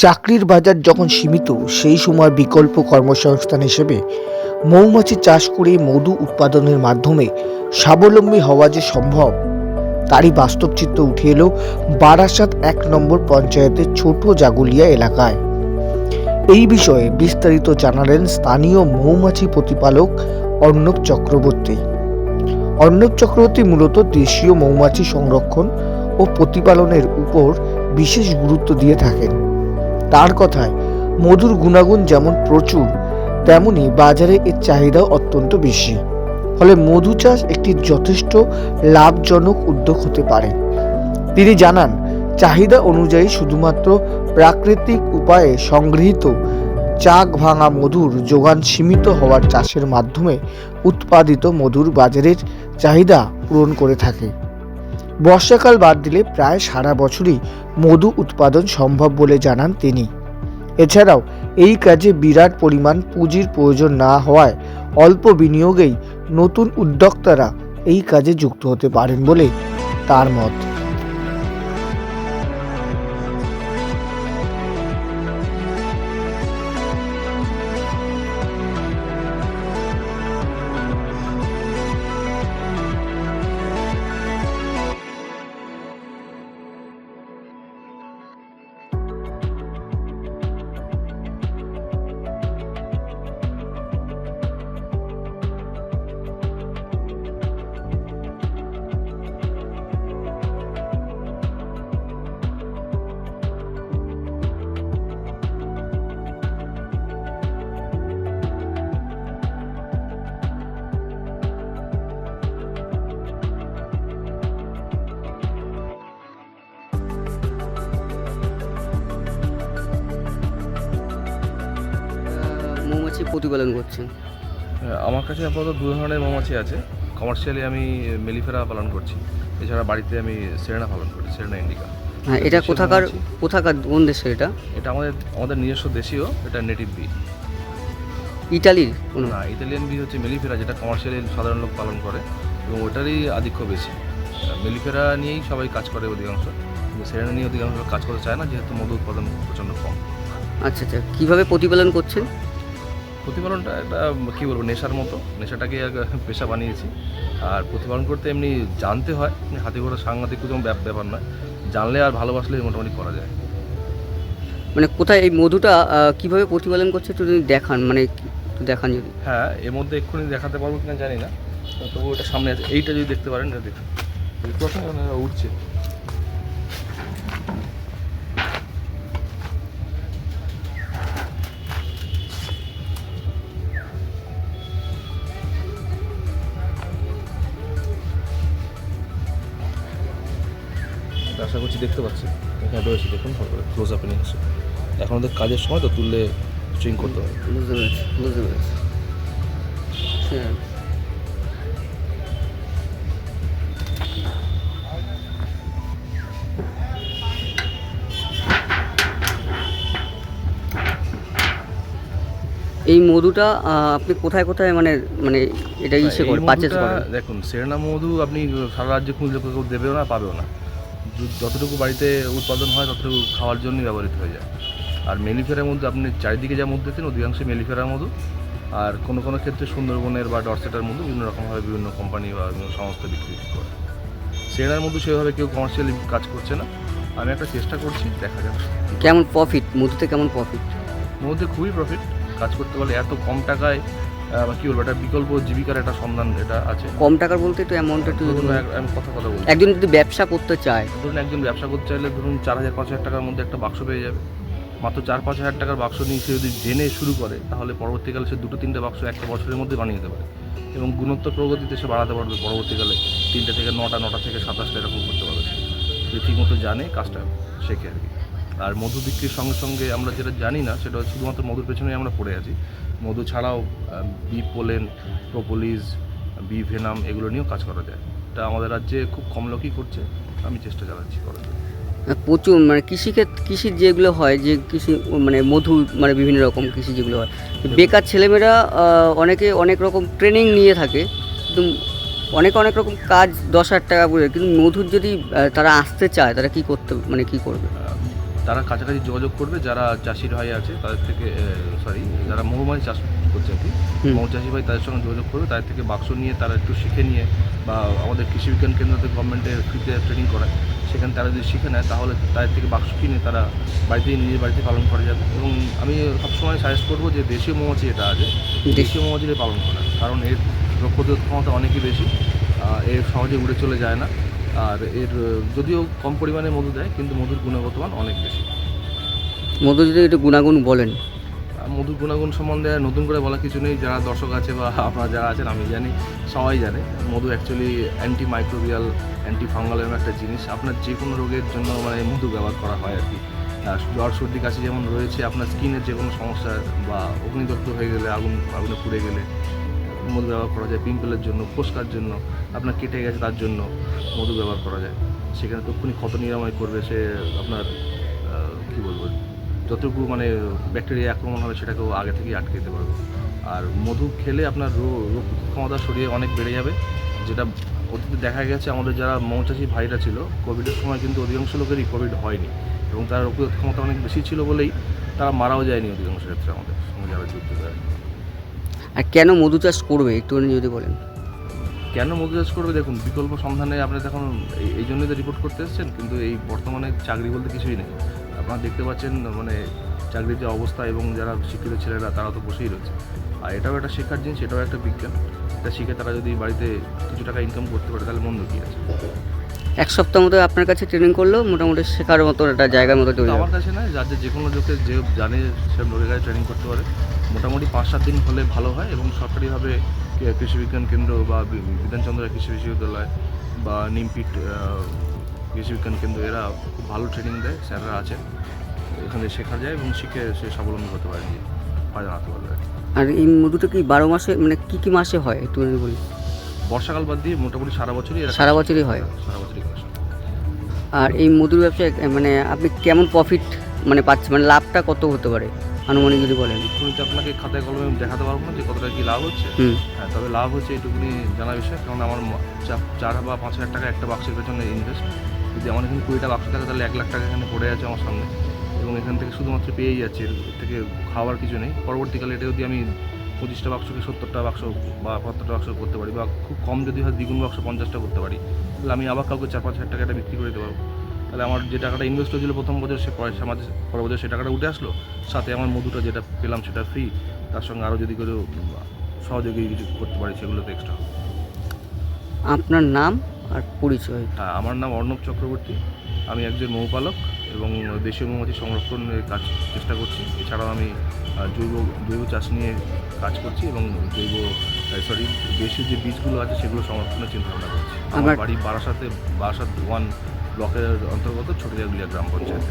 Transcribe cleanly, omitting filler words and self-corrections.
চাকরির বাজার যখন সীমিত, সেই সময় বিকল্প কর্মসংস্থান হিসেবে মৌমাছি চাষ করে মধু উৎপাদনের মাধ্যমে স্বাবলম্বী হওয়া যে সম্ভব, তারই বাস্তব চিত্র উঠে এলো বারাসাত ১ নম্বর পঞ্চায়েতের ছোট জাগুলিয়া এলাকায়। এই বিষয়ে বিস্তারিত জানালেন স্থানীয় মৌমাছি প্রতিপালক অর্ণব চক্রবর্তী। অর্ণব চক্রবর্তী মূলত দেশীয় মৌমাছি সংরক্ষণ ও প্রতিপালনের উপর বিশেষ গুরুত্ব দিয়ে থাকেন। তার কথায়, মধুর গুণাগুণ যেমন প্রচুর, তেমনি বাজারে এর চাহিদাও অত্যন্ত বেশি। ফলে মধু চাষ একটি যথেষ্ট লাভজনক উদ্যোগ হতে পারে। তিনি জানান, চাহিদা অনুযায়ী শুধুমাত্র প্রাকৃতিক উপায়ে সংগৃহীত চাক ভাঙা মধুর যোগান সীমিত হওয়ার চাষের মাধ্যমে উৎপাদিত মধুর বাজারের চাহিদা পূরণ করে থাকে। বর্ষাকাল বাদ দিলে প্রায় সারা বছরই মধু উৎপাদন সম্ভব বলে জানান তিনি। এছাড়াও এই কাজে বিরাট পরিমাণ পুঁজির প্রয়োজন না হওয়ায় অল্প বিনিয়োগেই নতুন উদ্যোক্তারা এই কাজে যুক্ত হতে পারেন বলে তার মত। মৌমাছি প্রতিপালন করছেন? আমার কাছে আপাতত দু ধরনের মৌমাছি আছে। কমার্শিয়ালি আমি মেলিফেরা পালন করছি, এছাড়া বাড়িতে আমি সেরেনা পালন করি, সেরেনা ইন্ডিকা। হ্যাঁ, এটা কোথাকার কোন দেশের? এটা আমাদের নিজস্ব দেশীয়, এটা নেটিভ বি। ইটালির কোনো? না, ইতালিয়ান বি হচ্ছে মেলিফেরা, যেটা কমার্শিয়ালি সাধারণ লোক পালন করে এবং ওটারই আধিক্য বেশি। মেলিফেরা নিয়েই সবাই কাজ করে অধিকাংশ, কিন্তু সেরেনা নিয়ে অধিকাংশ কাজ করতে চায় না, যেহেতু মধু উৎপাদন প্রচণ্ড কম। আচ্ছা আচ্ছা, কীভাবে প্রতিপালন করছেন? প্রতিপালনটা একটা কী বলবো, নেশার মতো, নেশাটাকে পেশা বানিয়েছি। আর প্রতিপালন করতে এমনি জানতে হয়, হাতে করে সাংঘাতিক কোনো ব্যাপার নয়, জানলে আর ভালোবাসলে মোটামুটি করা যায়। মানে কোথায় এই মধুটা কীভাবে প্রতিপালন করছে একটু যদি দেখান, মানে একটু দেখান যদি। হ্যাঁ, এর মধ্যে এক্ষুনি দেখাতে পারবো কিনা জানি না, তবু ওটা সামনে আছে। এইটা যদি দেখতে পারেন, এটা দেখুন, উঠছে। আশা করছি দেখতে পাচ্ছি, এখানে রয়েছে, দেখুন ভালো করে ক্লোজ আপে নিয়ে আসে। এখন ওদের কাজের সময় তো তুললে স্ট্রিং করতে হবে। বুঝতে পেরেছি। হ্যাঁ, এই মধুটা আপনি কোথায় কোথায় মানে মানে এটা ইসে করে পারচেজ করেন? দেখুন, সেরেনা মধু আপনি সারা রাজ্যে খুঁজলে কেউ দেবেও না, পাবেও না। যতটুকু বাড়িতে উৎপাদন হয় ততটুকু খাওয়ার জন্যই ব্যবহৃত হয়ে যায়। আর মেলিফেরার মধ্যে আপনি চারিদিকে যা মধু দেখছেন, অধিকাংশ মেলিফেরার মধু। আর কোনো কোনো ক্ষেত্রে সুন্দরবনের বা ডরসেটার মধু বিভিন্ন রকমভাবে বিভিন্ন কোম্পানি বা বিভিন্ন সংস্থা বিক্রি করে। সেরেনার মধু সেভাবে কেউ কমার্শিয়ালি কাজ করছে না। আমি একটা চেষ্টা করছি, দেখা যাক কেমন প্রফিট মধুতে, কেমন প্রফিট? মধ্যে খুবই প্রফিট, কাজ করতে পারলে এত কম টাকায় কী বলবো, একটা বিকল্প জীবিকার একটা সন্ধান এটা আছে। কম টাকার বলতে একটু অ্যামাউন্ট একটু আমি কথা বলছি। একজন যদি ব্যবসা করতে চায়, ধরুন একজন ব্যবসা করতে চাইলে ধরুন 4,000-5,000 টাকার মধ্যে একটা বাক্স পেয়ে যাবে। মাত্র 4-5 হাজার টাকার বাক্স নিয়ে সে যদি জেনে শুরু করে, তাহলে পরবর্তীকালে সে 2-3টে বাক্স একটা বছরের মধ্যে বানিয়ে দিতে পারে এবং গুণোত্তর প্রগতিতে সে বাড়াতে পারবে। পরবর্তীকালে 3টে থেকে 9টা, 9টা থেকে 27টা এরকম করতে পারবে, যদি ঠিকমতো জানে, কাজটা শেখে আর কি। আর মধু বিক্রির সঙ্গে সঙ্গে আমরা যেটা জানি না, সেটা হচ্ছে শুধুমাত্র মধুর পেছনেই আমরা পড়ে আছি। মধু ছাড়াও bee pollen, propolis, bee venom, এগুলো নিয়েও কাজ করা যায়। এটা আমাদের রাজ্যে খুব কম লোকই করছে, আমি চেষ্টা চালাচ্ছি করার জন্য। প্রচুর মানে কৃষির যেগুলো হয়, যে কৃষি মানে মধু মানে বিভিন্ন রকম কৃষি যেগুলো হয়, বেকার ছেলেমেয়েরা অনেকে অনেক রকম ট্রেনিং নিয়ে থাকে, কিন্তু অনেক রকম কাজ 10,000 টাকা করে, কিন্তু মধুর যদি তারা আসতে চায়, তারা কী করতে মানে কী করবে? তারা কাছাকাছি যোগাযোগ করবে, যারা চাষি ভাই আছে তাদের থেকে, যারা মৌমাছি চাষ করছে আর কি, মৌ চাষি ভাই তাদের সঙ্গে যোগাযোগ করবে, তাদের থেকে বাক্স নিয়ে তারা একটু শিখে নিয়ে, বা আমাদের কৃষি বিজ্ঞান কেন্দ্রতে গভর্নমেন্টের ফ্রিতে ট্রেনিং করায়, সেখানে তারা যদি শিখে নেয় তাহলে তাদের থেকে বাক্স কিনে তারা বাড়িতেই নিজের বাড়িতে পালন করা যাবে। এবং আমি সবসময় সাজেস্ট করবো যে দেশীয় মৌমাছি যেটা আছে, দেশীয় মৌমাছিটাই পালন করা, কারণ এর রোগ প্রতিরোধ ক্ষমতা অনেকই বেশি, এর সহজে উড়ে চলে যায় না, আর এর যদিও কম পরিমাণে মধু দেয় কিন্তু মধুর গুণগত মান অনেক বেশি। মধু যদি একটু গুণাগুণ বলেন। মধুর গুণাগুণ সম্বন্ধে নতুন করে বলা কিছু নেই, যারা দর্শক আছে বা আপনারা যারা আছেন আমি জানি, সবাই জানে মধু actually anti microbial, anti fungal এর একটা জিনিস। আপনার যে কোনো রোগের জন্য মানে মধু ব্যবহার করা হয় আর কি। জ্বর সর্দি কাশি যেমন রয়েছে, আপনার স্কিনের যে কোনো সমস্যা বা অগ্নিদগ্ধ হয়ে গেলে, আগুনে পুড়ে গেলে মধু ব্যবহার করা যায়। পিম্পলের জন্য, ফোস্কার জন্য, আপনার কেটে গেছে তার জন্য মধু ব্যবহার করা যায়। সেখানে তক্ষুনি ক্ষত নিরাময় করবে, সে আপনার কী বলবো, যতটুকু মানে ব্যাকটেরিয়া আক্রমণ হবে সেটাকেও আগে থেকেই আটকে দিতে পারবে। আর মধু খেলে আপনার রোগ ক্ষমতা শরীরে অনেক বেড়ে যাবে, যেটা অতীতে দেখা গেছে। আমাদের যারা মৌচাষী ভাইরা ছিল, কোভিডের সময় কিন্তু অধিকাংশ লোকেরই কোভিড হয়নি, এবং তার রোগ প্রতিরোধ ক্ষমতা অনেক বেশি ছিল বলেই তারা মারাও যায়নি অধিকাংশ ক্ষেত্রে আমাদের সঙ্গে যারা যুক্ত হয়। আর কেন মধু চাষ করবে একটুখানি যদি বলেন। কেন মধু চাষ করবে, দেখুন বিকল্প সন্ধানে আপনি এখন এই জন্যই তো রিপোর্ট করতে এসেছেন, কিন্তু এই বর্তমানে চাকরি বলতে কিছুই নেই। আপনারা দেখতে পাচ্ছেন মানে চাকরির যে অবস্থা, এবং যারা শিক্ষিত ছেলেরা তারা তো বসেই রয়েছে। আর এটাও একটা শিক্ষার জিনিস, এটাও একটা বিজ্ঞান। এটা শিখে তারা যদি বাড়িতে কিছু টাকা ইনকাম করতে পারে তাহলে মন্দ কী আছে। এক সপ্তাহ মতো আপনার কাছে ট্রেনিং করলেও মোটামুটি শেখার মতো একটা জায়গার মতো তৈরি হবে। আমার কাছে নয়, যার যে কোনো লোকে যে জানে সে লোকের কাছে ট্রেনিং করতে পারে। মোটামুটি 5-7 দিন হলে ভালো হয়, এবং সরকারিভাবে কৃষি বিজ্ঞান কেন্দ্র বা বিধানচন্দ্র কৃষি বিশ্ববিদ্যালয় বা নিমপিট কৃষি বিজ্ঞান কেন্দ্র, এরা খুব ভালো ট্রেনিং দেয়, স্যাররা আছে, এখানে শেখা যায় এবং শিখে সে স্বাবলম্বী হতে পারে, নিজে পা জানাতে পারবে। আর এই মধুটা কি 12 মাসে, মানে কী মাসে হয় একটু বলি। বর্ষাকাল বাদ দিয়ে মোটামুটি সারা বছরই সারা বছরই হয়। সারা বছরই কাজ। আর এই মধুর ব্যবসায় মানে আপনি কেমন প্রফিট মানে পাচ্ছেন, মানে লাভটা কত হতে পারে আনুমানিক যদি বলেন। এক্ষুনি তো আপনাকে খাতায় কলমে দেখাতে পারবো না যে কতটা কী লাভ হচ্ছে। হ্যাঁ, তবে লাভ হচ্ছে এইটুকুনি জানা বিষয়, কারণ আমার 4 বা 5 হাজার টাকা একটা বাক্সের পেছনে ইনভেস্ট। যদি আমার এখানে 20টা বাক্স থাকে তাহলে 1 লাখ টাকা এখানে পড়ে আছে আমার সামনে, এবং এখান থেকে শুধুমাত্র পেয়েই যাচ্ছে, এর থেকে খাওয়ার কিছু নেই। পরবর্তীকালে এটা যদি আমি 25টা বাক্সকে 70টা বাক্স বা 75টা বাক্স করতে পারি, বা খুব কম যদি হয় দ্বিগুণ বাক্স 50টা করতে পারি, তাহলে আমি আবার কাউকে 4-5 হাজার টাকা এটা বিক্রি করে দিতে পারবো। তাহলে আমার যে টাকাটা ইনভেস্ট হয়েছিল প্রথম বছর, সে পয়সা আমাদের পরের বছর সে টাকাটা উঠে আসলো, সাথে আমার মধুটা যেটা পেলাম সেটা ফ্রি, তার সঙ্গে আরও যদি করে সহযোগী কিছু করতে পারি সেগুলো তো এক্সট্রা। আপনার নাম আর পরিচয়। হ্যাঁ, আমার নাম অর্ণব চক্রবর্তী, আমি একজন মৌপালক এবং দেশীয় মৌমাছি সংরক্ষণের কাজ চেষ্টা করছি। এছাড়াও আমি জৈব চাষ নিয়ে কাজ করছি, এবং দেশীয় যে বীজগুলো আছে সেগুলো সংরক্ষণের চিন্তাভাবনা করছি। আমার বাড়ি বারাসাত 1 ব্লকের অন্তর্গত ছোটজাগুলিয়া গ্রাম পঞ্চায়েতে।